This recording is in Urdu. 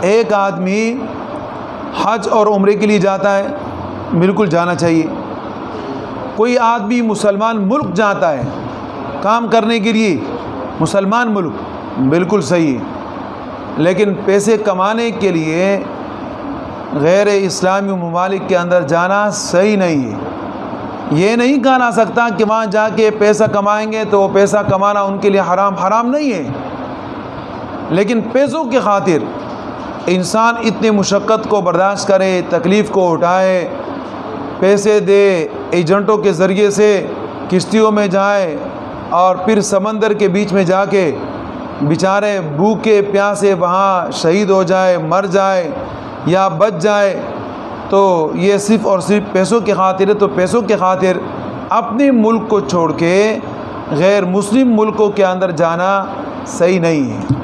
ایک آدمی حج اور عمرے کے لیے جاتا ہے، بالکل جانا چاہیے۔ کوئی آدمی مسلمان ملک جاتا ہے کام کرنے کے لیے، مسلمان ملک، بالکل صحیح ہے، لیکن پیسے کمانے کے لیے غیر اسلامی ممالک کے اندر جانا صحیح نہیں ہے۔ یہ نہیں کہا جا سکتا کہ وہاں جا کے پیسہ کمائیں گے تو وہ پیسہ کمانا ان کے لیے حرام نہیں ہے، لیکن پیسوں کی خاطر انسان اتنی مشقت کو برداشت کرے، تکلیف کو اٹھائے، پیسے دے، ایجنٹوں کے ذریعے سے کشتیوں میں جائے اور پھر سمندر کے بیچ میں جا کے بیچارے بھوکے پیاسے وہاں شہید ہو جائے، مر جائے یا بچ جائے، تو یہ صرف اور صرف پیسوں کی خاطر ہے۔ تو پیسوں کی خاطر اپنے ملک کو چھوڑ کے غیر مسلم ملکوں کے اندر جانا صحیح نہیں ہے۔